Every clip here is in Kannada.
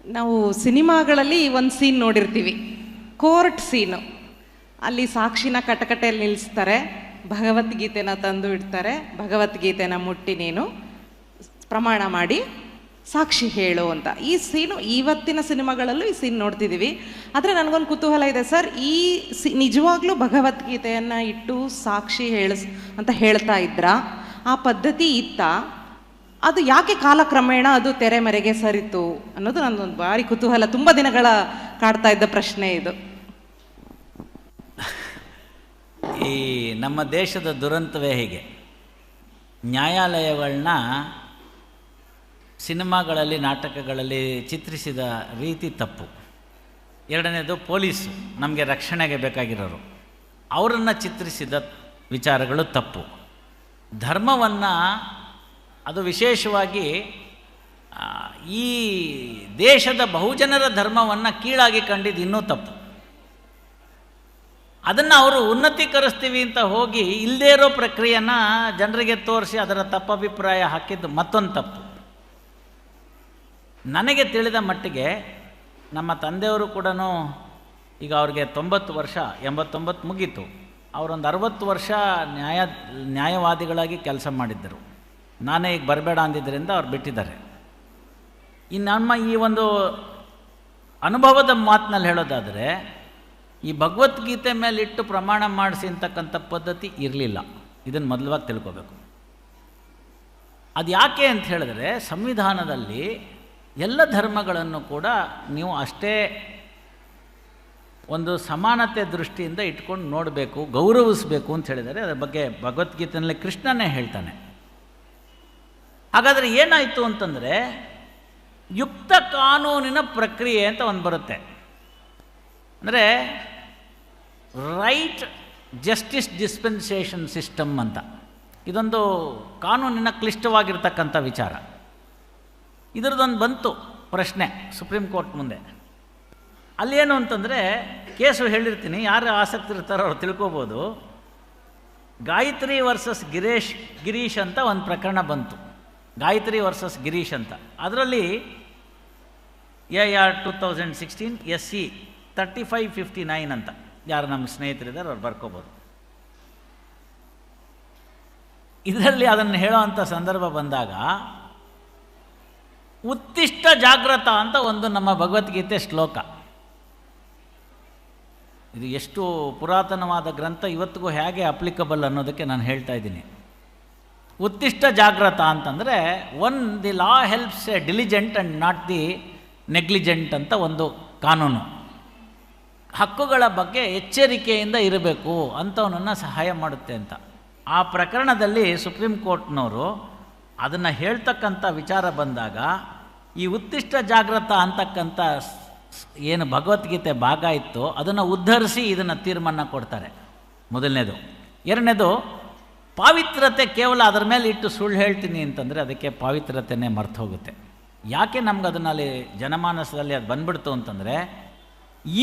ನಾವು ಸಿನಿಮಾಗಳಲ್ಲಿ ಒಂದು ಸೀನ್ ನೋಡಿರ್ತೀವಿ, ಕೋರ್ಟ್ ಸೀನು. ಅಲ್ಲಿ ಸಾಕ್ಷಿನ ಕಟಕಟೆಯಲ್ಲಿ ನಿಲ್ಲಿಸ್ತಾರೆ, ಭಗವದ್ಗೀತೆನ ತಂದು ಇಡ್ತಾರೆ, ಭಗವದ್ಗೀತೆನ ಮುಟ್ಟಿ ನೀನು ಪ್ರಮಾಣ ಮಾಡಿ ಸಾಕ್ಷಿ ಹೇಳು ಅಂತ. ಈ ಸೀನು ಇವತ್ತಿನ ಸಿನಿಮಾಗಳಲ್ಲೂ ಈ ಸೀನ್ ನೋಡ್ತಿದ್ದೀವಿ. ಆದರೆ ನನಗೊಂದು ಕುತೂಹಲ ಇದೆ ಸರ್, ಈ ನಿಜವಾಗ್ಲೂ ಭಗವದ್ಗೀತೆಯನ್ನು ಇಟ್ಟು ಸಾಕ್ಷಿ ಅಂತ ಹೇಳ್ತಾ ಇದ್ರಾ? ಆ ಪದ್ಧತಿ ಇತ್ತ? ಅದು ಯಾಕೆ ಕಾಲಕ್ರಮೇಣ ಅದು ತೆರೆಮರೆಗೆ ಸರಿತು ಅನ್ನೋದು ನನ್ನೊಂದು ಭಾರಿ ಕುತೂಹಲ, ತುಂಬ ದಿನಗಳ ಕಾಡ್ತಾ ಇದ್ದ ಪ್ರಶ್ನೆ ಇದು. ಈ ನಮ್ಮ ದೇಶದ ದುರಂತವೇ ಹೀಗೆ. ನ್ಯಾಯಾಲಯಗಳನ್ನ ಸಿನಿಮಾಗಳಲ್ಲಿ, ನಾಟಕಗಳಲ್ಲಿ ಚಿತ್ರಿಸಿದ ರೀತಿ ತಪ್ಪು. ಎರಡನೇದು, ಪೊಲೀಸು ನಮಗೆ ರಕ್ಷಣೆಗೆ ಬೇಕಾಗಿರೋರು, ಅವರನ್ನು ಚಿತ್ರಿಸಿದ ವಿಚಾರಗಳು ತಪ್ಪು. ಧರ್ಮವನ್ನು, ಅದು ವಿಶೇಷವಾಗಿ ಈ ದೇಶದ ಬಹುಜನರ ಧರ್ಮವನ್ನು ಕೀಳಾಗಿ ಕಂಡಿದ್ದು ಇನ್ನೂ ತಪ್ಪು. ಅದನ್ನು ಅವರು ಉನ್ನತೀಕರಿಸ್ತೀವಿ ಅಂತ ಹೋಗಿ ಇಲ್ಲದೇ ಇರೋ ಪ್ರಕ್ರಿಯೆಯನ್ನು ಜನರಿಗೆ ತೋರಿಸಿ ಅದರ ತಪ್ಪಭಿಪ್ರಾಯ ಹಾಕಿದ್ದು ಮತ್ತೊಂದು ತಪ್ಪು. ನನಗೆ ತಿಳಿದ ಮಟ್ಟಿಗೆ ನಮ್ಮ ತಂದೆಯವರು ಕೂಡ ಈಗ ಅವ್ರಿಗೆ 90 ವರ್ಷ, 89 ಮುಗೀತು. ಅವರೊಂದು 60 ವರ್ಷ ನ್ಯಾಯವಾದಿಗಳಾಗಿ ಕೆಲಸ ಮಾಡಿದ್ದರು. ನಾನೇ ಈಗ ಬರಬೇಡ ಅಂದಿದ್ದರಿಂದ ಅವ್ರು ಬಿಟ್ಟಿದ್ದಾರೆ. ನಮ್ಮ ಈ ಒಂದು ಅನುಭವದ ಮಾತಿನಲ್ಲಿ ಹೇಳೋದಾದರೆ, ಈ ಭಗವದ್ಗೀತೆ ಮೇಲಿಟ್ಟು ಪ್ರಮಾಣ ಮಾಡಿಸಿ ಅಂತಕ್ಕಂಥ ಪದ್ಧತಿ ಇರಲಿಲ್ಲ. ಇದನ್ನು ಮೊದಲವಾಗಿ ತಿಳ್ಕೋಬೇಕು. ಅದು ಯಾಕೆ ಅಂತ ಹೇಳಿದ್ರೆ, ಸಂವಿಧಾನದಲ್ಲಿ ಎಲ್ಲ ಧರ್ಮಗಳನ್ನು ಕೂಡ ನೀವು ಅಷ್ಟೇ ಒಂದು ಸಮಾನತೆ ದೃಷ್ಟಿಯಿಂದ ಇಟ್ಕೊಂಡು ನೋಡಬೇಕು, ಗೌರವಿಸಬೇಕು ಅಂತ ಹೇಳಿದರೆ, ಅದರ ಬಗ್ಗೆ ಭಗವದ್ಗೀತೆಯಲ್ಲಿ ಕೃಷ್ಣನೇ ಹೇಳ್ತಾನೆ. ಹಾಗಾದರೆ ಏನಾಯಿತು ಅಂತಂದರೆ, ಯುಕ್ತ ಕಾನೂನಿನ ಪ್ರಕ್ರಿಯೆ ಅಂತ ಒಂದು ಬರುತ್ತೆ. ಅಂದರೆ ರೈಟ್ ಜಸ್ಟಿಸ್ ಡಿಸ್ಪೆನ್ಸೇಷನ್ ಸಿಸ್ಟಮ್ ಅಂತ. ಇದೊಂದು ಕಾನೂನಿನ ಕ್ಲಿಷ್ಟವಾಗಿರ್ತಕ್ಕಂಥ ವಿಚಾರ. ಇದರದೊಂದು ಬಂತು ಪ್ರಶ್ನೆ ಸುಪ್ರೀಂ ಕೋರ್ಟ್ ಮುಂದೆ. ಅಲ್ಲೇನು ಅಂತಂದರೆ, ಕೇಸು ಹೇಳಿರ್ತೀನಿ, ಯಾರು ಆಸಕ್ತಿ ಇರ್ತಾರೋ ಅವ್ರು ತಿಳ್ಕೊಬೋದು. ಗಾಯತ್ರಿ ವರ್ಸಸ್ ಗಿರೀಶ್ ಅಂತ ಒಂದು ಪ್ರಕರಣ ಬಂತು. ಗಾಯತ್ರಿ ವರ್ಸಸ್ ಗಿರೀಶ್ ಅಂತ. ಅದರಲ್ಲಿ AR 2016 SC 3559 ಅಂತ, ಯಾರು ನಮ್ಮ ಸ್ನೇಹಿತರಿದ್ದಾರೆ ಅವ್ರು ಬರ್ಕೋಬೋದು. ಇದರಲ್ಲಿ ಅದನ್ನು ಹೇಳೋ ಅಂಥ ಸಂದರ್ಭ ಬಂದಾಗ, ಉತ್ತಿಷ್ಟ ಜಾಗ್ರತ ಅಂತ ಒಂದು ನಮ್ಮ ಭಗವದ್ಗೀತೆ ಶ್ಲೋಕ. ಇದು ಎಷ್ಟು ಪುರಾತನವಾದ ಗ್ರಂಥ, ಇವತ್ತಿಗೂ ಹೇಗೆ ಅಪ್ಲಿಕಬಲ್ ಅನ್ನೋದಕ್ಕೆ ನಾನು ಹೇಳ್ತಾ ಇದ್ದೀನಿ. ಉತ್ತಿಷ್ಟ ಜಾಗ್ರತ ಅಂತಂದರೆ, the law helps a diligent and not the negligent ಅಂತ ಒಂದು ಕಾನೂನು. ಹಕ್ಕುಗಳ ಬಗ್ಗೆ ಎಚ್ಚರಿಕೆಯಿಂದ ಇರಬೇಕು, ಅಂಥವನನ್ನು ಸಹಾಯ ಮಾಡುತ್ತೆ ಅಂತ. ಆ ಪ್ರಕರಣದಲ್ಲಿ ಸುಪ್ರೀಂ ಕೋರ್ಟ್ನವರು ಅದನ್ನು ಹೇಳ್ತಕ್ಕಂಥ ವಿಚಾರ ಬಂದಾಗ, ಈ ಉತ್ತಿಷ್ಟ ಜಾಗ್ರತ ಅಂತಕ್ಕಂಥ ಏನು ಭಗವದ್ಗೀತೆ ಭಾಗ ಇತ್ತು, ಅದನ್ನು ಉದ್ಧರಿಸಿ ಇದನ್ನು ತೀರ್ಮಾನ ಕೊಡ್ತಾರೆ. ಮೊದಲನೇದು. ಎರಡನೇದು, ಪಾವಿತ್ರತೆ ಕೇವಲ ಅದರ ಮೇಲೆ ಇಟ್ಟು ಸುಳ್ಳು ಹೇಳ್ತೀನಿ ಅಂತಂದರೆ ಅದಕ್ಕೆ ಪಾವಿತ್ರತೆಯೇ ಮರ್ತು ಹೋಗುತ್ತೆ. ಯಾಕೆ ನಮ್ಗೆ ಅದನ್ನಲ್ಲಿ ಜನಮಾನಸದಲ್ಲಿ ಅದು ಬಂದ್ಬಿಡ್ತು ಅಂತಂದರೆ,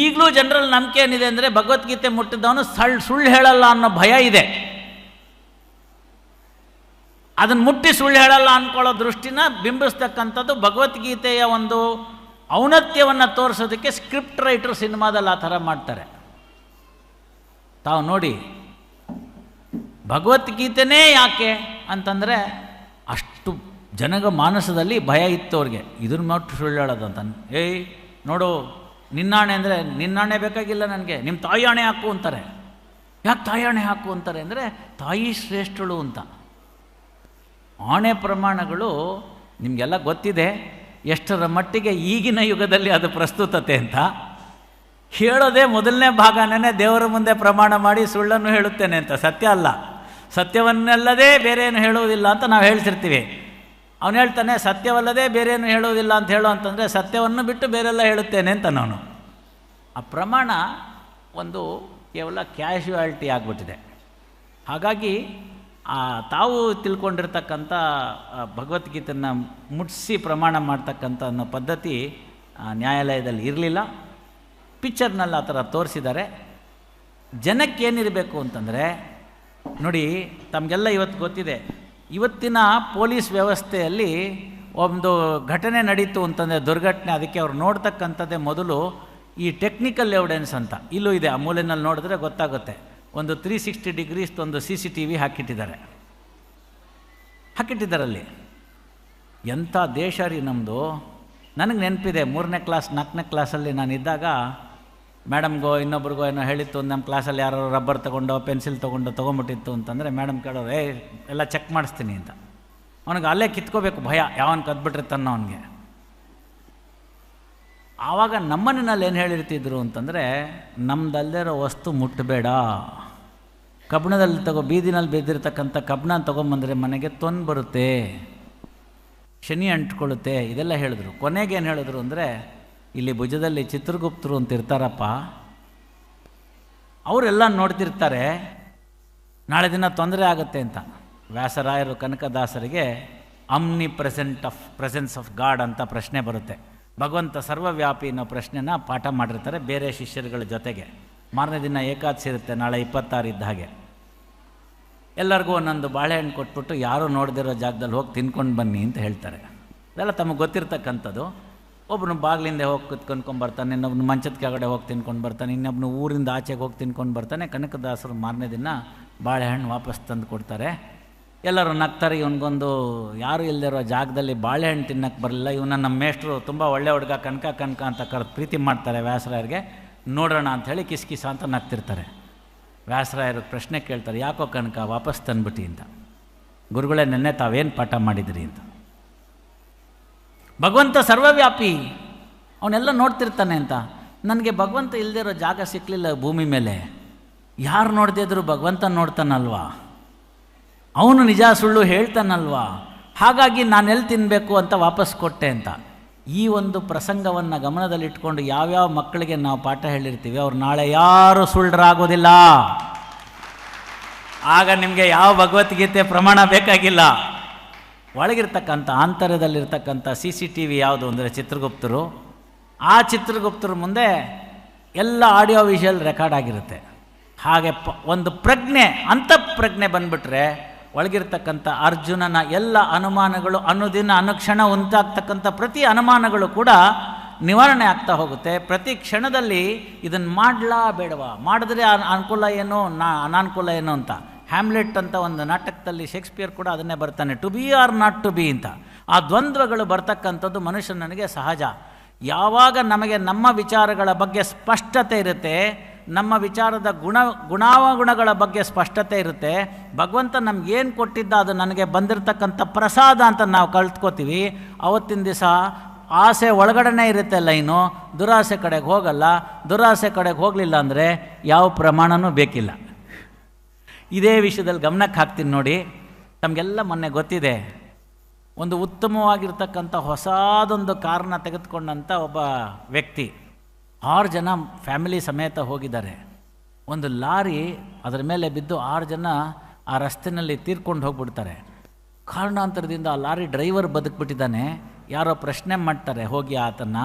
ಈಗಲೂ ಜನರಲ್ಲಿ ನಂಬಿಕೆ ಏನಿದೆ ಅಂದರೆ, ಭಗವದ್ಗೀತೆ ಮುಟ್ಟಿದವನು ಸುಳ್ಳು ಹೇಳಲ್ಲ ಅನ್ನೋ ಭಯ ಇದೆ. ಅದನ್ನು ಮುಟ್ಟಿ ಸುಳ್ಳು ಹೇಳಲ್ಲ ಅಂದ್ಕೊಳ್ಳೋ ದೃಷ್ಟಿನ ಬಿಂಬಿಸ್ತಕ್ಕಂಥದ್ದು ಭಗವದ್ಗೀತೆಯ ಒಂದು ಔನ್ನತ್ಯವನ್ನು ತೋರಿಸೋದಕ್ಕೆ ಸ್ಕ್ರಿಪ್ಟ್ ರೈಟರ್ ಸಿನಿಮಾದಲ್ಲಿ ಆ ಥರ ಮಾಡ್ತಾರೆ. ತಾವು ನೋಡಿ, ಭಗವದ್ಗೀತೆನೇ ಯಾಕೆ ಅಂತಂದರೆ, ಅಷ್ಟು ಜನಗ ಮಾನಸದಲ್ಲಿ ಭಯ ಇತ್ತು ಅವ್ರಿಗೆ. ಇದನ್ನು ಮಟ್ಟು ಸುಳ್ಳು ಹೇಳೋದಂತ. ಏಯ್ ನೋಡು, ನಿನ್ನಾಣೆ ಅಂದರೆ ನಿನ್ನಾಣೆ ಬೇಕಾಗಿಲ್ಲ ನನಗೆ, ನಿಮ್ಮ ತಾಯಿ ಆಣೆ ಹಾಕು ಅಂತಾರೆ. ಯಾಕೆ ತಾಯಿ ಆಣೆ ಹಾಕು ಅಂತಾರೆ ಅಂದರೆ, ತಾಯಿ ಶ್ರೇಷ್ಠಳು ಅಂತ. ಆಣೆ ಪ್ರಮಾಣಗಳು ನಿಮಗೆಲ್ಲ ಗೊತ್ತಿದೆ ಎಷ್ಟರ ಮಟ್ಟಿಗೆ ಈಗಿನ ಯುಗದಲ್ಲಿ ಅದು ಪ್ರಸ್ತುತತೆ ಅಂತ. ಹೇಳೋದೇ ಮೊದಲನೇ ಭಾಗನೇ ದೇವರ ಮುಂದೆ ಪ್ರಮಾಣ ಮಾಡಿ ಸುಳ್ಳನ್ನು ಹೇಳುತ್ತೇನೆ ಅಂತ. ಸತ್ಯ ಅಲ್ಲ, ಸತ್ಯವನ್ನಲ್ಲದೆ ಬೇರೇನು ಹೇಳುವುದಿಲ್ಲ ಅಂತ ನಾವು ಹೇಳ್ತಿರ್ತೀವಿ. ಅವನು ಹೇಳ್ತಾನೆ, ಸತ್ಯವಲ್ಲದೆ ಬೇರೇನು ಹೇಳುವುದಿಲ್ಲ ಅಂತ ಹೇಳೋ ಅಂತಂದರೆ, ಸತ್ಯವನ್ನು ಬಿಟ್ಟು ಬೇರೆಲ್ಲ ಹೇಳುತ್ತೇನೆ ಅಂತ ನಾನು. ಆ ಪ್ರಮಾಣ ಒಂದು ಕೇವಲ ಕ್ಯಾಶುಯಾಲಿಟಿ ಆಗಿಬಿಟ್ಟಿದೆ. ಹಾಗಾಗಿ ತಾವು ತಿಳ್ಕೊಂಡಿರ್ತಕ್ಕಂಥ ಭಗವದ್ಗೀತೆಯನ್ನು ಮುಟ್ಟಿಸಿ ಪ್ರಮಾಣ ಮಾಡ್ತಕ್ಕಂಥ ಅನ್ನೋ ಪದ್ಧತಿ ನ್ಯಾಯಾಲಯದಲ್ಲಿ ಇರಲಿಲ್ಲ. ಪಿಕ್ಚರ್ನಲ್ಲಿ ಆ ಥರ ತೋರಿಸಿದ್ದಾರೆ. ಜನಕ್ಕೇನಿರಬೇಕು ಅಂತಂದರೆ, ನೋಡಿ ತಮಗೆಲ್ಲ ಇವತ್ತು ಗೊತ್ತಿದೆ, ಇವತ್ತಿನ ಪೊಲೀಸ್ ವ್ಯವಸ್ಥೆಯಲ್ಲಿ ಒಂದು ಘಟನೆ ನಡೀತು ಅಂತಂದರೆ ದುರ್ಘಟನೆ, ಅದಕ್ಕೆ ಅವ್ರು ನೋಡ್ತಕ್ಕಂಥದ್ದೇ ಮೊದಲು ಈ ಟೆಕ್ನಿಕಲ್ ಎವಿಡೆನ್ಸ್ ಅಂತ. ಇಲ್ಲೂ ಇದೆ, ಆ ಮೂಲೆಯಲ್ಲಿ ನೋಡಿದ್ರೆ ಗೊತ್ತಾಗುತ್ತೆ. ಒಂದು 360 ಡಿಗ್ರೀಸ್ ಒಂದು CCTV ಹಾಕಿಟ್ಟಿದ್ದಾರಲ್ಲಿ. ಎಂಥ ದೇಶ ರೀ ನಮ್ಮದು. ನನಗೆ ನೆನಪಿದೆ, 3ನೇ ಕ್ಲಾಸ್ 4ನೇ ಕ್ಲಾಸಲ್ಲಿ ನಾನಿದ್ದಾಗ ಮೇಡಮ್ಗೋ ಇನ್ನೊಬ್ರಿಗೋ ಏನೋ ಹೇಳಿತ್ತು, ನಮ್ಮ ಕ್ಲಾಸಲ್ಲಿ ಯಾರೋ ರಬ್ಬರ್ ತೊಗೊಂಡೋ ಪೆನ್ಸಿಲ್ ತೊಗೊಂಬಿಟ್ಟಿತ್ತು ಅಂತಂದರೆ ಮೇಡಮ್ ಕೇಳೋರು, ಎಲ್ಲ ಚೆಕ್ ಮಾಡಿಸ್ತೀನಿ ಅಂತ. ಅವನಿಗೆ ಅಲ್ಲೇ ಕಿತ್ಕೋಬೇಕು ಭಯ, ಯಾವನು ಕದ್ಬಿಟ್ಟಿರ್ತಾನೋ ಅವನಿಗೆ. ಆವಾಗ ನಮ್ಮನೆಯಲ್ಲಿ ಏನು ಹೇಳಿರ್ತಿದ್ರು ಅಂತಂದರೆ, ನಮ್ದಲ್ಲಿರೋ ವಸ್ತು ಮುಟ್ಟಬೇಡ, ಕಬ್ಬಣದಲ್ಲಿ ಬೀದಿನಲ್ಲಿ ಬಿದ್ದಿರ್ತಕ್ಕಂಥ ಕಬ್ಬಣ ತೊಗೊಂಬಂದರೆ ಮನೆಗೆ ತೊಂದು ಬರುತ್ತೆ, ಶನಿ ಅಂಟ್ಕೊಳ್ಳುತ್ತೆ, ಇದೆಲ್ಲ ಹೇಳಿದ್ರು. ಕೊನೆಗೇನು ಹೇಳಿದ್ರು ಅಂದರೆ, ಇಲ್ಲಿ ಭುಜದಲ್ಲಿ ಚಿತ್ರಗುಪ್ತರು ಅಂತ ಇರ್ತಾರಪ್ಪ, ಅವರೆಲ್ಲ ನೋಡ್ತಿರ್ತಾರೆ, ನಾಳೆ ದಿನ ತೊಂದರೆ ಆಗುತ್ತೆ ಅಂತ. ವ್ಯಾಸರಾಯರು ಕನಕದಾಸರಿಗೆ ಅಮ್ನಿ ಪ್ರೆಸೆನ್ಸ್ ಆಫ್ ಗಾಡ್ ಅಂತ ಪ್ರಶ್ನೆ ಬರುತ್ತೆ. ಭಗವಂತ ಸರ್ವವ್ಯಾಪಿ ಅನ್ನೋ ಪ್ರಶ್ನೆನ ಪಾಠ ಮಾಡಿರ್ತಾರೆ ಬೇರೆ ಶಿಷ್ಯರುಗಳ ಜೊತೆಗೆ. ಮಾರನೇ ದಿನ ಏಕಾದಶಿ ಇರುತ್ತೆ, ನಾಳೆ 26 ಇದ್ದ ಹಾಗೆ. ಎಲ್ಲರಿಗೂ ಒಂದೊಂದು ಬಾಳೆಹಣ್ಣು ಕೊಟ್ಬಿಟ್ಟು ಯಾರೂ ನೋಡದಿರೋ ಜಾಗದಲ್ಲಿ ಹೋಗಿ ತಿನ್ಕೊಂಡು ಬನ್ನಿ ಅಂತ ಹೇಳ್ತಾರೆ. ಇದೆಲ್ಲ ತಮಗೆ ಗೊತ್ತಿರ್ತಕ್ಕಂಥದ್ದು. ಒಬ್ಬನು ಬಾಗಿಲಿಂದ ಹೋಗಿ ಕುತ್ಕೊಂಡ್ಬರ್ತಾನೆ, ಇನ್ನೊಬ್ಬನು ಮಂಚದ ಕೆಳಗಡೆ ಹೋಗಿ ತಿನ್ಕೊಂಡು ಬರ್ತಾನೆ, ಇನ್ನೊಬ್ಬನು ಊರಿಂದ ಆಚೆಗೆ ಹೋಗಿ ತಿನ್ಕೊಂಡು ಬರ್ತಾನೆ. ಕನಕದಾಸರು ಮಾರನೇ ದಿನ ಬಾಳೆಹಣ್ಣು ವಾಪಸ್ ತಂದು ಕೊಡ್ತಾರೆ. ಎಲ್ಲರೂ ನಗ್ತಾರೆ, ಇವನಿಗೊಂದು ಯಾರು ಇಲ್ಲದಿರೋ ಜಾಗದಲ್ಲಿ ಬಾಳೆಹಣ್ಣು ತಿನ್ನಕ್ಕೆ ಬರಲಿಲ್ಲ, ಇವನ ನಮ್ಮ ಮೇಷ್ಟ್ರು ತುಂಬ ಒಳ್ಳೆ ಹುಡುಗ ಕನಕ ಅಂತ ಕರೆದು ಪ್ರೀತಿ ಮಾಡ್ತಾರೆ ವ್ಯಾಸರಾಯರಿಗೆ, ನೋಡೋಣ ಅಂಥೇಳಿ ಕಿಸ ಅಂತ ನಗ್ತಿರ್ತಾರೆ. ವ್ಯಾಸರಾಯರು ಪ್ರಶ್ನೆ ಕೇಳ್ತಾರೆ, ಯಾಕೋ ಕನಕ ವಾಪಸ್ ತಂದ್ಬಿಟ್ಟು ಅಂತ. ಗುರುಗಳೇ, ನೆನ್ನೆ ತಾವೇನು ಪಾಠ ಮಾಡಿದ್ರಿ ಅಂತ. ಭಗವಂತ ಸರ್ವವ್ಯಾಪಿ, ಅವನೆಲ್ಲ ನೋಡ್ತಿರ್ತಾನೆ ಅಂತ. ನನಗೆ ಭಗವಂತ ಇಲ್ಲದಿರೋ ಜಾಗ ಸಿಕ್ಕಲಿಲ್ಲ ಭೂಮಿ ಮೇಲೆ. ಯಾರು ನೋಡದೇ ಇದ್ರು ಭಗವಂತ ನೋಡ್ತಾನಲ್ವಾ, ಅವನು ನಿಜ ಸುಳ್ಳು ಹೇಳ್ತಾನಲ್ವಾ, ಹಾಗಾಗಿ ನಾನೆಲ್ಲಿ ತಿನ್ನಬೇಕು ಅಂತ ವಾಪಸ್ ಕೊಟ್ಟೆ ಅಂತ. ಈ ಒಂದು ಪ್ರಸಂಗವನ್ನು ಗಮನದಲ್ಲಿಟ್ಕೊಂಡು ಯಾವ್ಯಾವ ಮಕ್ಕಳಿಗೆ ನಾವು ಪಾಠ ಹೇಳಿರ್ತೀವಿ, ಅವ್ರು ನಾಳೆ ಯಾರು ಸುಳ್ಳರಾಗೋದಿಲ್ಲ. ಆಗ ನಿಮಗೆ ಯಾವ ಭಗವದ್ಗೀತೆ ಪ್ರಮಾಣ ಬೇಕಾಗಿಲ್ಲ. ಒಳಗಿರ್ತಕ್ಕಂಥ ಆಂತರ್ಯದಲ್ಲಿರ್ತಕ್ಕಂಥ CCTV ಯಾವುದು ಅಂದರೆ ಚಿತ್ರಗುಪ್ತರು. ಆ ಚಿತ್ರಗುಪ್ತರ ಮುಂದೆ ಎಲ್ಲ ಆಡಿಯೋ ವಿಷುವಲ್ ರೆಕಾರ್ಡ್ ಆಗಿರುತ್ತೆ. ಹಾಗೆ ಒಂದು ಪ್ರಜ್ಞೆ, ಅಂತಃಪ್ರಜ್ಞೆ ಬಂದುಬಿಟ್ರೆ ಒಳಗಿರ್ತಕ್ಕಂಥ ಅರ್ಜುನನ ಎಲ್ಲ ಅನುಮಾನಗಳು, ಅನುದಿನ ಅನುಕ್ಷಣ ಉಂಟಾಗ್ತಕ್ಕಂಥ ಪ್ರತಿ ಅನುಮಾನಗಳು ಕೂಡ ನಿವಾರಣೆ ಆಗ್ತಾ ಹೋಗುತ್ತೆ. ಪ್ರತಿ ಕ್ಷಣದಲ್ಲಿ ಇದನ್ನು ಮಾಡಲಾ ಬೇಡವಾ, ಮಾಡಿದ್ರೆ ಅನುಕೂಲ ಏನೋ ಅನಾನುಕೂಲ ಏನೋ ಅಂತ. ಹ್ಯಾಮ್ಲೆಟ್ ಅಂತ ಒಂದು ನಾಟಕದಲ್ಲಿ ಶೇಕ್ಸ್ಪಿಯರ್ ಕೂಡ ಅದನ್ನೇ ಬರ್ತಾನೆ, to be or not to be ಅಂತ. ಆ ದ್ವಂದ್ವಗಳು ಬರ್ತಕ್ಕಂಥದ್ದು ಮನುಷ್ಯನಿಗೆ ಸಹಜ. ಯಾವಾಗ ನಮಗೆ ನಮ್ಮ ವಿಚಾರಗಳ ಬಗ್ಗೆ ಸ್ಪಷ್ಟತೆ ಇರುತ್ತೆ, ನಮ್ಮ ವಿಚಾರದ ಗುಣಾವಗುಣಗಳ ಬಗ್ಗೆ ಸ್ಪಷ್ಟತೆ ಇರುತ್ತೆ, ಭಗವಂತ ನಮಗೇನು ಕೊಟ್ಟಿದ್ದ ಅದು ನನಗೆ ಬಂದಿರತಕ್ಕಂಥ ಪ್ರಸಾದ ಅಂತ ನಾವು ಕಲ್ತ್ಕೋತೀವಿ. ಅವತ್ತಿನ ದಿವಸ ಆಸೆ ಒಳಗಡೆನೇ ಇರುತ್ತೆ ಲೈನು, ದುರಾಸೆ ಕಡೆಗೆ ಹೋಗಲ್ಲ. ದುರಾಸೆ ಕಡೆಗೆ ಹೋಗಲಿಲ್ಲ ಅಂದರೆ ಯಾವ ಪ್ರಮಾಣನೂ ಬೇಕಿಲ್ಲ. ಇದೇ ವಿಷಯದಲ್ಲಿ ಗಮನಕ್ಕೆ ಹಾಕ್ತೀನಿ ನೋಡಿ. ತಮಗೆಲ್ಲ ಮೊನ್ನೆ ಗೊತ್ತಿದೆ, ಒಂದು ಉತ್ತಮವಾಗಿರ್ತಕ್ಕಂಥ ಹೊಸದೊಂದು ಕಾರನ್ನ ತೆಗೆದುಕೊಂಡಂಥ ಒಬ್ಬ ವ್ಯಕ್ತಿ 6 ಜನ ಫ್ಯಾಮಿಲಿ ಸಮೇತ ಹೋಗಿದ್ದಾರೆ. ಒಂದು ಲಾರಿ ಅದರ ಮೇಲೆ ಬಿದ್ದು 6 ಜನ ಆ ರಸ್ತೆಯಲ್ಲಿ ತೀರ್ಕೊಂಡು ಹೋಗ್ಬಿಡ್ತಾರೆ. ಕಾರಣಾಂತರದಿಂದ ಆ ಲಾರಿ ಡ್ರೈವರ್ ಬದುಕ್ಬಿಟ್ಟಿದ್ದಾನೆ. ಯಾರೋ ಪ್ರಶ್ನೆ ಮಾಡ್ತಾರೆ ಹೋಗಿ ಆತನ್ನು.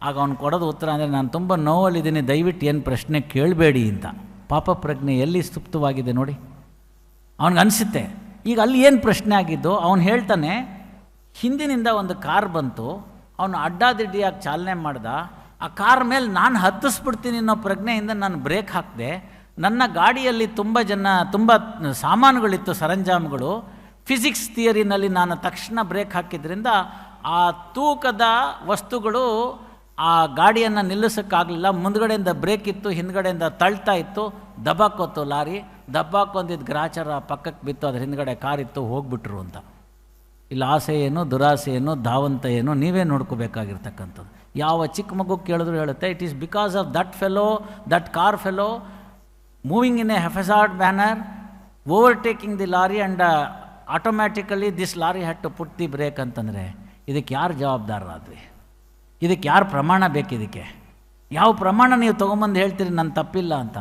ಆಗ ಅವ್ನು ಕೊಡೋದು ಉತ್ತರ ಅಂದರೆ, ನಾನು ತುಂಬ ನೋವಲ್ಲಿದ್ದೀನಿ, ದಯವಿಟ್ಟು ಏನು ಪ್ರಶ್ನೆ ಕೇಳಬೇಡಿ ಅಂತ. ಪಾಪ ಪ್ರಜ್ಞೆ ಎಲ್ಲಿ ಸುಪ್ತವಾಗಿದೆ ನೋಡಿ. ಅವನಿಗನ್ಸುತ್ತೆ ಈಗ ಅಲ್ಲಿ ಏನು ಪ್ರಶ್ನೆ ಆಗಿದ್ದು. ಅವನು ಹೇಳ್ತಾನೆ, ಹಿಂದಿನಿಂದ ಒಂದು ಕಾರ್ ಬಂತು, ಅವನು ಅಡ್ಡಾದಿಡ್ಡಿಯಾಗಿ ಚಾಲನೆ ಮಾಡ್ದ, ಆ ಕಾರ್ ಮೇಲೆ ನಾನು ಹತ್ತಿಸ್ಬಿಡ್ತೀನಿ ಅನ್ನೋ ಪ್ರಜ್ಞೆಯಿಂದ ನಾನು ಬ್ರೇಕ್ ಹಾಕಿದೆ. ನನ್ನ ಗಾಡಿಯಲ್ಲಿ ತುಂಬ ಸಾಮಾನುಗಳಿತ್ತು, ಸರಂಜಾಮುಗಳು. ಫಿಸಿಕ್ಸ್ ಥಿಯರಿನಲ್ಲಿ ನಾನು ತಕ್ಷಣ ಬ್ರೇಕ್ ಹಾಕಿದ್ರಿಂದ ಆ ತೂಕದ ವಸ್ತುಗಳು ಆ ಗಾಡಿಯನ್ನು ನಿಲ್ಲಿಸೋಕ್ಕಾಗಲಿಲ್ಲ. ಮುಂದ್ಗಡೆಯಿಂದ ಬ್ರೇಕ್ ಇತ್ತು, ಹಿಂದ್ಗಡೆಯಿಂದ ತಳ್ತಾ ಇತ್ತು, ದಬ್ಬಾಕೋತು ಲಾರಿ. ದಬ್ಬಾಕೊಂದಿದ್ದು ಗ್ರಾಚಾರ ಪಕ್ಕಕ್ಕೆ ಬಿತ್ತು, ಅದ್ರ ಹಿಂದ್ಗಡೆ ಕಾರಿತ್ತು, ಹೋಗ್ಬಿಟ್ರು ಅಂತ. ಇಲ್ಲಿ ಆಸೆ ಏನು, ದುರಾಸೆ ಏನು, ಧಾವಂತ ಏನು, ನೀವೇ ನೋಡ್ಕೋಬೇಕಾಗಿರ್ತಕ್ಕಂಥದ್ದು. ಯಾವ ಚಿಕ್ಕ ಮಗು ಕೇಳಿದ್ರು ಹೇಳುತ್ತೆ, it is because of that fellow, that car fellow moving in a haphazard manner, overtaking the lorry and automatically this lorry had to put the brake ಅಂತಂದರೆ ಇದಕ್ಕೆ ಯಾರು ಜವಾಬ್ದಾರರಾದ್ರಿ? ಇದಕ್ಕೆ ಯಾರು ಪ್ರಮಾಣ ಬೇಕು? ಇದಕ್ಕೆ ಯಾವ ಪ್ರಮಾಣ ನೀವು ತೊಗೊಂಬಂದು ಹೇಳ್ತೀರಿ ನನ್ನ ತಪ್ಪಿಲ್ಲ ಅಂತ?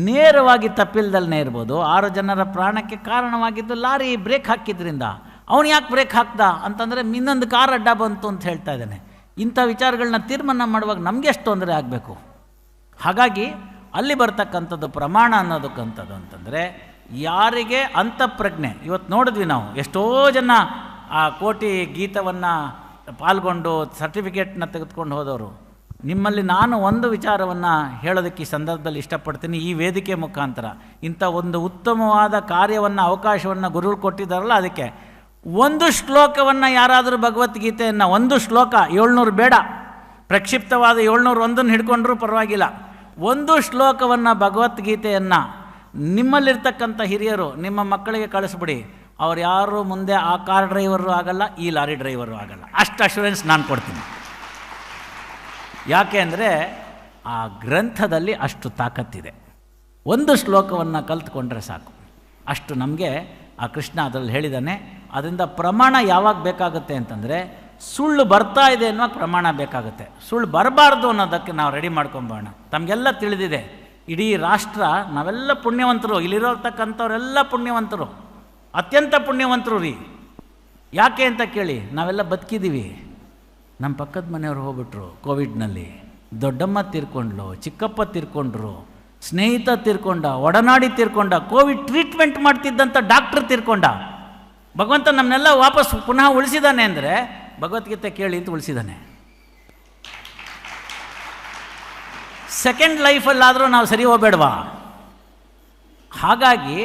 ನೇರವಾಗಿ ತಪ್ಪಿಲ್ದಲ್ಲೇ ಇರ್ಬೋದು. 6 ಜನರ ಪ್ರಾಣಕ್ಕೆ ಕಾರಣವಾಗಿದ್ದು ಲಾರಿ ಬ್ರೇಕ್ ಹಾಕಿದ್ರಿಂದ. ಅವನು ಯಾಕೆ ಬ್ರೇಕ್ ಹಾಕ್ದ ಅಂತಂದರೆ ಇನ್ನೊಂದು ಕಾರ್ ಅಡ್ಡ ಬಂತು ಅಂತ ಹೇಳ್ತಾ ಇದ್ದಾನೆ. ಇಂಥ ವಿಚಾರಗಳನ್ನ ತೀರ್ಮಾನ ಮಾಡುವಾಗ ನಮಗೆ ಎಷ್ಟು ತೊಂದರೆ ಆಗಬೇಕು? ಹಾಗಾಗಿ ಅಲ್ಲಿ ಬರ್ತಕ್ಕಂಥದ್ದು ಪ್ರಮಾಣ ಅನ್ನೋದಕ್ಕಂಥದ್ದು ಅಂತಂದರೆ ಯಾರಿಗೆ ಅಂತಃಪ್ರಜ್ಞೆ. ಇವತ್ತು ನೋಡಿದ್ವಿ ನಾವು, ಎಷ್ಟೋ ಜನ ಆ ಕೋಟಿ ಗೀತವನ್ನು ಪಾಲ್ಗೊಂಡು ಸರ್ಟಿಫಿಕೇಟ್ನ ತೆಗೆದುಕೊಂಡು ಹೋದವರು. ನಿಮ್ಮಲ್ಲಿ ನಾನು ಒಂದು ವಿಚಾರವನ್ನು ಹೇಳೋದಕ್ಕೆ ಈ ಸಂದರ್ಭದಲ್ಲಿ ಇಷ್ಟಪಡ್ತೀನಿ. ಈ ವೇದಿಕೆ ಮುಖಾಂತರ ಇಂಥ ಒಂದು ಉತ್ತಮವಾದ ಕಾರ್ಯವನ್ನು, ಅವಕಾಶವನ್ನು ಗುರುಗಳು ಕೊಟ್ಟಿದ್ದಾರಲ್ಲ, ಅದಕ್ಕೆ ಒಂದು ಶ್ಲೋಕವನ್ನು ಯಾರಾದರೂ ಭಗವದ್ಗೀತೆಯನ್ನು, ಒಂದು ಶ್ಲೋಕ, 700 ಬೇಡ, ಪ್ರಕ್ಷಿಪ್ತವಾದ 701 ಹಿಡ್ಕೊಂಡ್ರೂ ಪರವಾಗಿಲ್ಲ, ಒಂದು ಶ್ಲೋಕವನ್ನು ಭಗವದ್ಗೀತೆಯನ್ನು ನಿಮ್ಮಲ್ಲಿರ್ತಕ್ಕಂಥ ಹಿರಿಯರು ನಿಮ್ಮ ಮಕ್ಕಳಿಗೆ ಕಳಿಸ್ಬಿಡಿ. ಅವ್ರು ಯಾರು ಮುಂದೆ ಆ ಕಾರ್ ಡ್ರೈವರು ಆಗಲ್ಲ, ಈ ಲಾರಿ ಡ್ರೈವರು ಆಗಲ್ಲ. ಅಷ್ಟು ಅಶ್ಯೂರೆನ್ಸ್ ನಾನು ಕೊಡ್ತೀನಿ. ಯಾಕೆ ಅಂದರೆ ಆ ಗ್ರಂಥದಲ್ಲಿ ಅಷ್ಟು ತಾಕತ್ತಿದೆ. ಒಂದು ಶ್ಲೋಕವನ್ನು ಕಲ್ತ್ಕೊಂಡ್ರೆ ಸಾಕು. ಅಷ್ಟು ನಮಗೆ ಆ ಕೃಷ್ಣ ಅದರಲ್ಲಿ ಹೇಳಿದ್ದಾನೆ. ಅದರಿಂದ ಪ್ರಮಾಣ ಯಾವಾಗ ಬೇಕಾಗುತ್ತೆ ಅಂತಂದರೆ, ಸುಳ್ಳು ಬರ್ತಾ ಇದೆ ಅನ್ನೋ ಪ್ರಮಾಣ ಬೇಕಾಗುತ್ತೆ. ಸುಳ್ಳು ಬರಬಾರ್ದು ಅನ್ನೋದಕ್ಕೆ ನಾವು ರೆಡಿ ಮಾಡ್ಕೊಂಬೋಣ. ತಮಗೆಲ್ಲ ತಿಳಿದಿದೆ, ಇಡೀ ರಾಷ್ಟ್ರ ನಾವೆಲ್ಲ ಪುಣ್ಯವಂತರು, ಇಲ್ಲಿರೋತಕ್ಕಂಥವರೆಲ್ಲ ಪುಣ್ಯವಂತರು, ಅತ್ಯಂತ ಪುಣ್ಯವಂತರು ರೀ. ಯಾಕೆ ಅಂತ ಕೇಳಿ, ನಾವೆಲ್ಲ ಬದುಕಿದ್ದೀವಿ. ನಮ್ಮ ಪಕ್ಕದ ಮನೆಯವರು ಹೋಗ್ಬಿಟ್ರು ಕೋವಿಡ್ನಲ್ಲಿ, ದೊಡ್ಡಮ್ಮ ತೀರ್ಕೊಂಡ್ಲು, ಚಿಕ್ಕಪ್ಪ ತೀರ್ಕೊಂಡ್ರು, ಸ್ನೇಹಿತ ತೀರ್ಕೊಂಡ, ಒಡನಾಡಿ ತೀರ್ಕೊಂಡ, ಕೋವಿಡ್ ಟ್ರೀಟ್ಮೆಂಟ್ ಮಾಡ್ತಿದ್ದಂಥ ಡಾಕ್ಟ್ರ್ ತೀರ್ಕೊಂಡ. ಭಗವಂತ ನಮ್ಮನ್ನೆಲ್ಲ ವಾಪಸ್ ಪುನಃ ಉಳಿಸಿದ್ದಾನೆ ಅಂದರೆ ಭಗವದ್ಗೀತೆ ಕೇಳಿ ಅಂತ ಉಳಿಸಿದ್ದಾನೆ. ಸೆಕೆಂಡ್ ಲೈಫಲ್ಲಾದರೂ ನಾವು ಸರಿ ಹೋಗಬೇಡವಾ? ಹಾಗಾಗಿ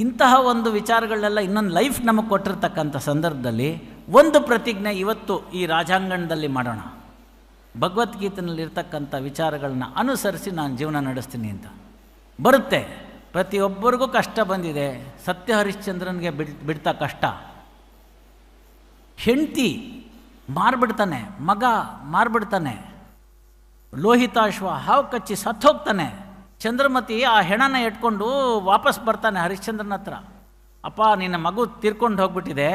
ಇಂತಹ ಒಂದು ವಿಚಾರಗಳನ್ನೆಲ್ಲ ಇನ್ನೊಂದು ಲೈಫ್ ನಮಗೆ ಕೊಟ್ಟಿರ್ತಕ್ಕಂಥ ಸಂದರ್ಭದಲ್ಲಿ ಒಂದು ಪ್ರತಿಜ್ಞೆ ಇವತ್ತು ಈ ರಾಜಾಂಗಣದಲ್ಲಿ ಮಾಡೋಣ. ಭಗವದ್ಗೀತೆಯಲ್ಲಿರ್ತಕ್ಕಂಥ ವಿಚಾರಗಳನ್ನ ಅನುಸರಿಸಿ ನಾನು ಜೀವನ ನಡೆಸ್ತೀನಿ ಅಂತ. ಬರುತ್ತೆ, ಪ್ರತಿಯೊಬ್ಬರಿಗೂ ಕಷ್ಟ ಬಂದಿದೆ. ಸತ್ಯ ಹರಿಶ್ಚಂದ್ರನಿಗೆ ಬಿಡ್ತಾ ಕಷ್ಟ. ಹೆಂಡತಿ ಮಾರ್ಬಿಡ್ತಾನೆ, ಮಗ ಮಾರ್ಬಿಡ್ತಾನೆ, ಲೋಹಿತಾಶ್ವ ಹಾವು ಕಚ್ಚಿ ಸತ್ತೋಗ್ತಾನೆ. ಚಂದ್ರಮತಿ ಆ ಹೆಣನ ಇಟ್ಕೊಂಡು ವಾಪಸ್ ಬರ್ತಾನೆ ಹರಿಶ್ಚಂದ್ರನ ಹತ್ರ. ಅಪ್ಪ, ನಿನ್ನ ಮಗು ತೀರ್ಕೊಂಡು ಹೋಗ್ಬಿಟ್ಟಿದೆ,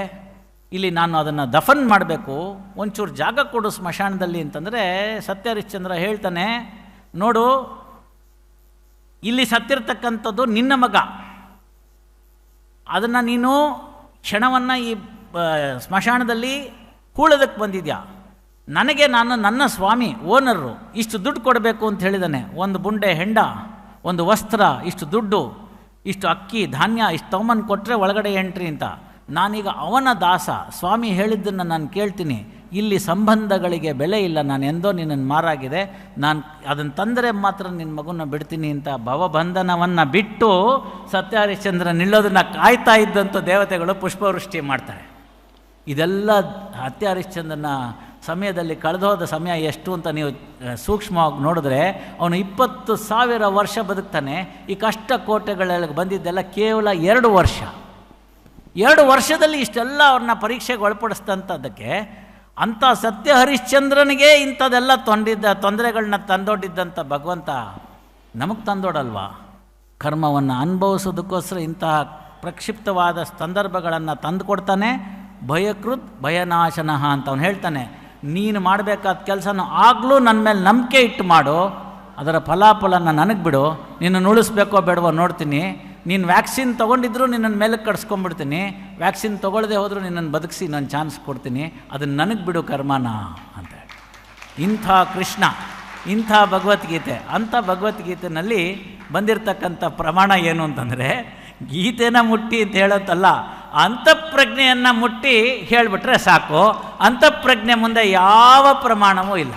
ಇಲ್ಲಿ ನಾನು ಅದನ್ನು ದಫನ್ ಮಾಡಬೇಕು, ಒಂಚೂರು ಜಾಗ ಕೊಡು ಸ್ಮಶಾನದಲ್ಲಿ ಅಂತಂದರೆ ಸತ್ಯ ಹರಿಶ್ಚಂದ್ರ ಹೇಳ್ತಾನೆ, ನೋಡು, ಇಲ್ಲಿ ಸತ್ತಿರ್ತಕ್ಕಂಥದ್ದು ನಿನ್ನ ಮಗ, ಅದನ್ನು ನೀನು ಕ್ಷಣವನ್ನು ಈ ಸ್ಮಶಾನದಲ್ಲಿ ಹೂಳೋದಕ್ಕೆ ಬಂದಿದ್ಯಾ. ನನಗೆ ನನ್ನ ಸ್ವಾಮಿ ಓನರು ಇಷ್ಟು ದುಡ್ಡು ಕೊಡಬೇಕು ಅಂತ ಹೇಳಿದ್ದಾನೆ. ಒಂದು ಬುಂಡೆ ಹೆಂಡ, ಒಂದು ವಸ್ತ್ರ, ಇಷ್ಟು ದುಡ್ಡು, ಇಷ್ಟು ಅಕ್ಕಿ ಧಾನ್ಯ, ಇಷ್ಟು ತಗೊಂಬಂದು ಕೊಟ್ಟರೆ ಒಳಗಡೆ ಎಂಟ್ರಿ ಅಂತ. ನಾನೀಗ ಅವನ ದಾಸ, ಸ್ವಾಮಿ ಹೇಳಿದ್ದನ್ನು ನಾನು ಕೇಳ್ತೀನಿ. ಇಲ್ಲಿ ಸಂಬಂಧಗಳಿಗೆ ಬೆಲೆ ಇಲ್ಲ, ನಾನು ಎಂದೋ ನಿನ್ನನ್ನು ಮಾರಾಗಿದೆ, ನಾನು ಅದನ್ನು ತಂದರೆ ಮಾತ್ರ ನಿನ್ನ ಮಗುನ ಬಿಡ್ತೀನಿ ಅಂತ ಭವಬಂಧನವನ್ನು ಬಿಟ್ಟು ಸತ್ಯ ಹರಿಶ್ಚಂದ್ರ ನಿಲ್ಲೋದನ್ನು ಕಾಯ್ತಾ ಇದ್ದಂಥ ದೇವತೆಗಳು ಪುಷ್ಪವೃಷ್ಟಿ ಮಾಡ್ತಾರೆ. ಇದೆಲ್ಲ ಸತ್ಯ ಹರಿಶ್ಚಂದ್ರನ ಸಮಯದಲ್ಲಿ ಕಳೆದೋದ ಸಮಯ ಎಷ್ಟು ಅಂತ ನೀವು ಸೂಕ್ಷ್ಮವಾಗಿ ನೋಡಿದ್ರೆ, ಅವನು 20,000 ವರ್ಷ ಬದುಕ್ತಾನೆ. ಈ ಕಷ್ಟ ಕೋಟೆಗಳೆಲ್ಲ ಬಂದಿದ್ದೆಲ್ಲ ಕೇವಲ 2 ವರ್ಷ. 2 ವರ್ಷದಲ್ಲಿ ಇಷ್ಟೆಲ್ಲ ಅವ್ರನ್ನ ಪರೀಕ್ಷೆಗೆ ಒಳಪಡಿಸ್ತಂಥದ್ದಕ್ಕೆ ಅಂಥ ಸತ್ಯ ಹರಿಶ್ಚಂದ್ರನಿಗೆ ಇಂಥದ್ದೆಲ್ಲ ತೊಂದರೆಗಳನ್ನ ತಂದೊಡ್ಡಿದ್ದಂಥ ಭಗವಂತ ನಮಗೆ ತಂದೊಡಲ್ವಾ? ಕರ್ಮವನ್ನು ಅನುಭವಿಸೋದಕ್ಕೋಸ್ಕರ ಇಂತಹ ಪ್ರಕ್ಷಿಪ್ತವಾದ ಸಂದರ್ಭಗಳನ್ನು ತಂದು ಕೊಡ್ತಾನೆ. ಭಯಕೃತ್ ಭಯನಾಶನಃ ಅಂತ ಅವನು ಹೇಳ್ತಾನೆ. ನೀನು ಮಾಡಬೇಕಾದ ಕೆಲಸನ ಆಗಲೂ ನನ್ನ ಮೇಲೆ ನಂಬಿಕೆ ಇಟ್ಟು ಮಾಡು, ಅದರ ಫಲಾಫಲನ ನನಗೆ ಬಿಡು. ನಿನ್ನನ್ನು ಉಳಿಸ್ಬೇಕೋ ಬೇಡವೋ ನೋಡ್ತೀನಿ. ನೀನು ವ್ಯಾಕ್ಸಿನ್ ತೊಗೊಂಡಿದ್ರು ನಿನ್ನನ್ನು ಮೇಲಕ್ಕೆ ಕಟ್ಸ್ಕೊಂಡ್ಬಿಡ್ತೀನಿ, ವ್ಯಾಕ್ಸಿನ್ ತೊಗೊಳ್ಳದೆ ಹೋದರೂ ನಿನ್ನನ್ನು ಬದುಕಿಸಿ ನಾನು ಚಾನ್ಸ್ ಕೊಡ್ತೀನಿ, ಅದನ್ನು ನನಗೆ ಬಿಡು ಕರ್ಮನ ಅಂತ. ಇಂಥ ಕೃಷ್ಣ, ಇಂಥ ಭಗವದ್ಗೀತೆ. ಅಂಥ ಭಗವದ್ಗೀತೆಯಲ್ಲಿ ಬಂದಿರತಕ್ಕಂಥ ಪ್ರಮಾಣ ಏನು ಅಂತಂದರೆ, ಗೀತೆನ ಮುಟ್ಟಿ ಅಂತ ಹೇಳೋಂತಲ್ಲ, ಅಂತಃಪ್ರಜ್ಞೆಯನ್ನು ಮುಟ್ಟಿ ಹೇಳಿಬಿಟ್ರೆ ಸಾಕು. ಅಂತಃಪ್ರಜ್ಞೆ ಮುಂದೆ ಯಾವ ಪ್ರಮಾಣವೂ ಇಲ್ಲ.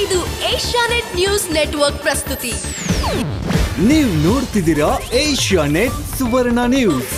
ಇದು ಏಷ್ಯಾನೆಟ್ ನ್ಯೂಸ್ ನೆಟ್ವರ್ಕ್ ಪ್ರಸ್ತುತಿ. ನೀವು ನೋಡ್ತಿದ್ದೀರಾ ಏಷ್ಯಾನೆಟ್ ಸುವರ್ಣ ನ್ಯೂಸ್.